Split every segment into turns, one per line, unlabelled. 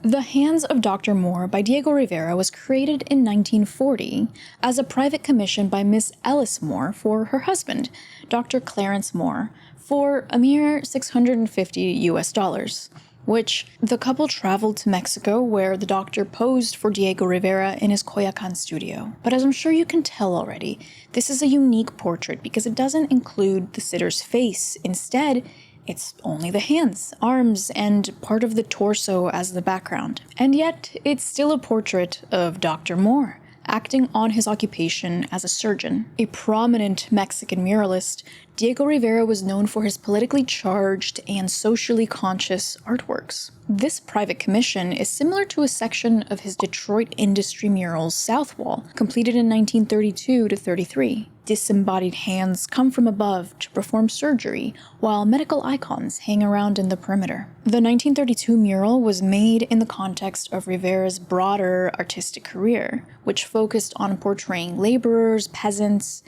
The Hands of Dr. Moore by Diego Rivera was created in 1940 as a private commission by Miss Ellis Moore for her husband, Dr. Clarence Moore, for a mere $650, which the couple traveled to Mexico where the doctor posed for Diego Rivera in his Coyoacan studio. But as I'm sure you can tell already, this is a unique portrait because it doesn't include the sitter's face. Instead, it's only the hands, arms, and part of the torso as the background. And yet, it's still a portrait of Dr. Moore, acting on his occupation as a surgeon. A prominent Mexican muralist, Diego Rivera was known for his politically charged and socially conscious artworks. This private commission is similar to a section of his Detroit industry mural's South Wall, completed in 1932-33. Disembodied hands come from above to perform surgery, while medical icons hang around in the perimeter. The 1932 mural was made in the context of Rivera's broader artistic career, which focused on portraying laborers, peasants,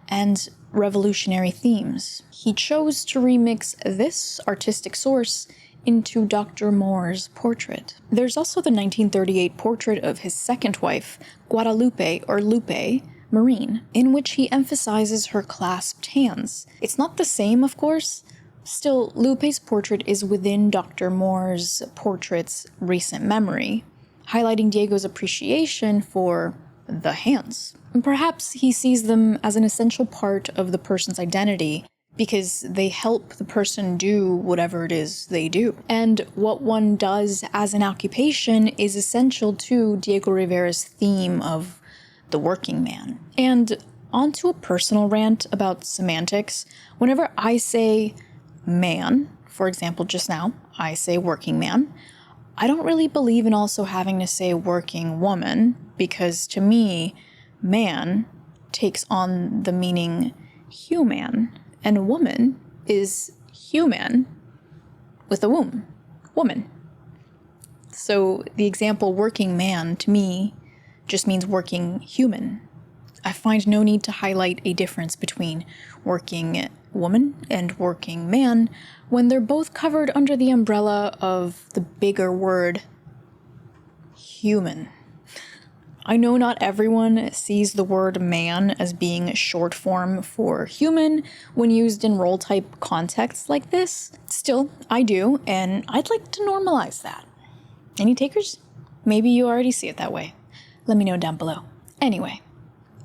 and revolutionary themes. He chose to remix this artistic source into Dr. Moore's portrait. There's also the 1938 portrait of his second wife, Guadalupe or Lupe Marine, in which he emphasizes her clasped hands. It's not the same, of course. Still, Lupe's portrait is within Dr. Moore's portrait's recent memory, highlighting Diego's appreciation for the hands. And perhaps he sees them as an essential part of the person's identity because they help the person do whatever it is they do. And what one does as an occupation is essential to Diego Rivera's theme of the working man. And onto a personal rant about semantics. Whenever I say man, for example, just now, I say working man, I don't really believe in also having to say working woman, because to me, man takes on the meaning human, and woman is human with a womb, woman. So the example working man to me just means working human. I find no need to highlight a difference between working woman and working man when they're both covered under the umbrella of the bigger word human. I know not everyone sees the word man as being short form for human when used in role-type contexts like this. Still, I do, and I'd like to normalize that. Any takers? Maybe you already see it that way. Let me know down below. Anyway,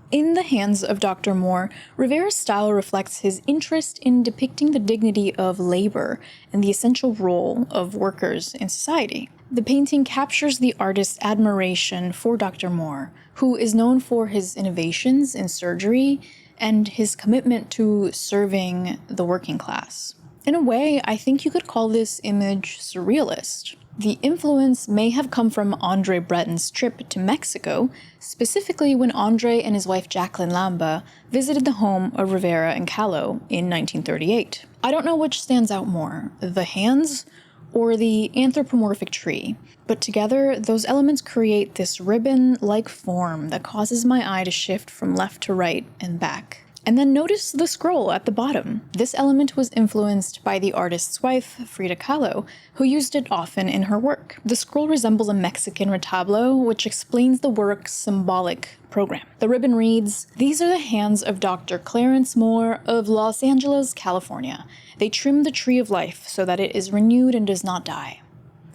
in The Hands of Dr. Moore, Rivera's style reflects his interest in depicting the dignity of labor and the essential role of workers in society. The painting captures the artist's admiration for Dr. Moore, who is known for his innovations in surgery and his commitment to serving the working class. In a way, I think you could call this image surrealist. The influence may have come from Andre Breton's trip to Mexico, specifically when Andre and his wife Jacqueline Lamba visited the home of Rivera and Kahlo in 1938. I don't know which stands out more, the hands or the anthropomorphic tree, but together those elements create this ribbon-like form that causes my eye to shift from left to right and back. And then notice the scroll at the bottom. This element was influenced by the artist's wife, Frida Kahlo, who used it often in her work. The scroll resembles a Mexican retablo, which explains the work's symbolic program. The ribbon reads, "These are the hands of Dr. Clarence Moore of Los Angeles, California. They trim the tree of life so that it is renewed and does not die.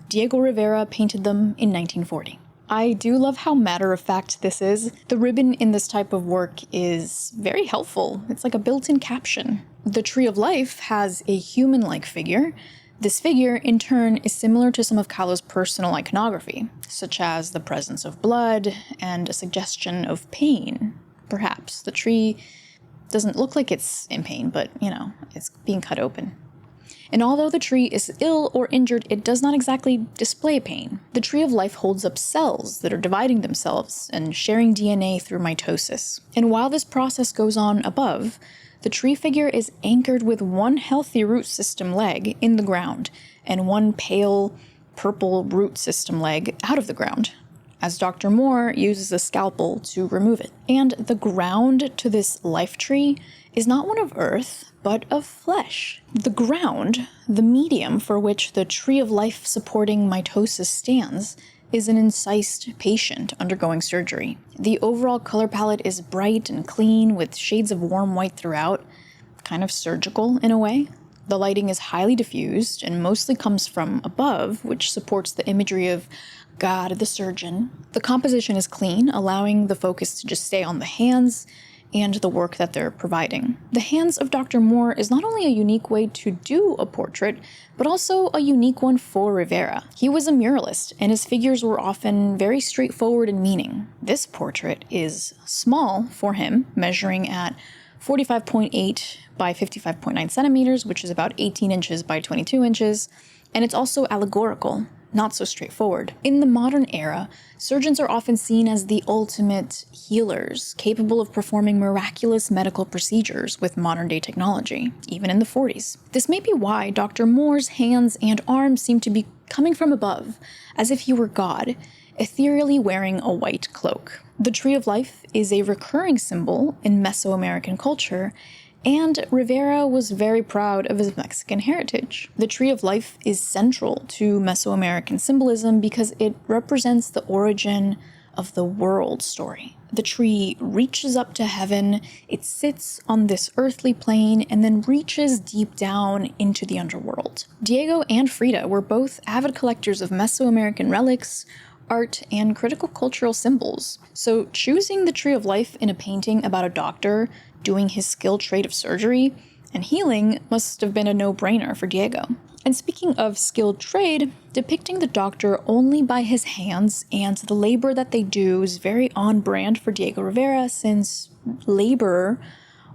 Diego Rivera painted them in 1940. I do love how matter-of-fact this is. The ribbon in this type of work is very helpful. It's like a built-in caption. The Tree of Life has a human-like figure. This figure, in turn, is similar to some of Kahlo's personal iconography, such as the presence of blood and a suggestion of pain. Perhaps. The tree doesn't look like it's in pain, but, it's being cut open. And although the tree is ill or injured, it does not exactly display pain. The Tree of Life holds up cells that are dividing themselves and sharing DNA through mitosis. And while this process goes on above, the tree figure is anchored with one healthy root system leg in the ground and one pale purple root system leg out of the ground, as Dr. Moore uses a scalpel to remove it. And the ground to this life tree is not one of earth, but of flesh. The ground, the medium for which the tree of life supporting mitosis stands, is an incised patient undergoing surgery. The overall color palette is bright and clean with shades of warm white throughout, kind of surgical in a way. The lighting is highly diffused and mostly comes from above, which supports the imagery of God the surgeon. The composition is clean, allowing the focus to just stay on the hands and the work that they're providing. The hands of Dr. Moore is not only a unique way to do a portrait, but also a unique one for Rivera. He was a muralist, and his figures were often very straightforward in meaning. This portrait is small for him, measuring at 45.8 by 55.9 centimeters, which is about 18 inches by 22 inches, and it's also allegorical, not so straightforward. In the modern era, surgeons are often seen as the ultimate healers, capable of performing miraculous medical procedures with modern-day technology, even in the 40s. This may be why Dr. Moore's hands and arms seem to be coming from above, as if he were God, ethereally wearing a white cloak. The Tree of Life is a recurring symbol in Mesoamerican culture, and Rivera was very proud of his Mexican heritage. The Tree of Life is central to Mesoamerican symbolism because it represents the origin of the world story. The tree reaches up to heaven, it sits on this earthly plane, and then reaches deep down into the underworld. Diego and Frida were both avid collectors of Mesoamerican relics, art, and critical cultural symbols. So choosing the Tree of Life in a painting about a doctor doing his skilled trade of surgery and healing must have been a no-brainer for Diego. And speaking of skilled trade, depicting the doctor only by his hands and the labor that they do is very on brand for Diego Rivera, since labor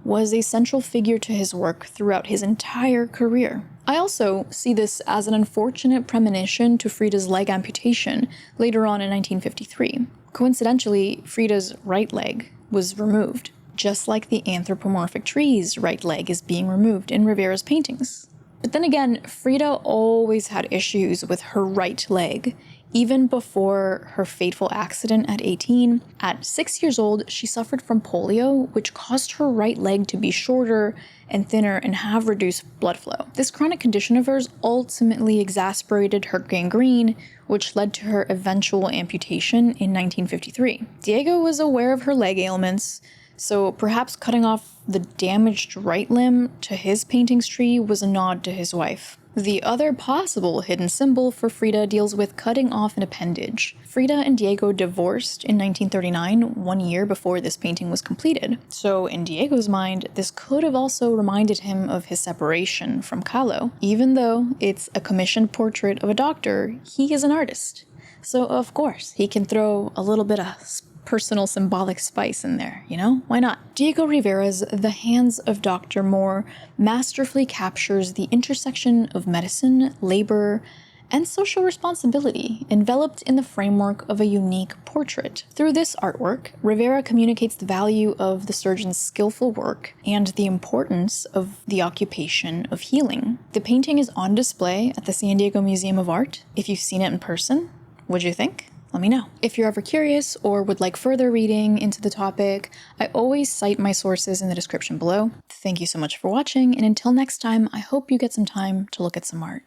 was a central figure to his work throughout his entire career. I also see this as an unfortunate premonition to Frida's leg amputation later on in 1953. Coincidentally, Frida's right leg was removed, just like the anthropomorphic tree's right leg is being removed in Rivera's paintings. But then again, Frida always had issues with her right leg, even before her fateful accident at 18. At 6 years old, she suffered from polio, which caused her right leg to be shorter and thinner and have reduced blood flow. This chronic condition of hers ultimately exacerbated her gangrene, which led to her eventual amputation in 1953. Diego was aware of her leg ailments, so perhaps cutting off the damaged right limb to his painting's tree was a nod to his wife. The other possible hidden symbol for Frida deals with cutting off an appendage. Frida and Diego divorced in 1939, 1 year before this painting was completed. So in Diego's mind, this could have also reminded him of his separation from Kahlo. Even though it's a commissioned portrait of a doctor, he is an artist. So of course, he can throw a little bit of personal symbolic spice in there, you know? Why not? Diego Rivera's The Hands of Dr. Moore masterfully captures the intersection of medicine, labor, and social responsibility, enveloped in the framework of a unique portrait. Through this artwork, Rivera communicates the value of the surgeon's skillful work and the importance of the occupation of healing. The painting is on display at the San Diego Museum of Art. If you've seen it in person, what'd you think? Let me know. If you're ever curious or would like further reading into the topic, I always cite my sources in the description below. Thank you so much for watching, and until next time, I hope you get some time to look at some art.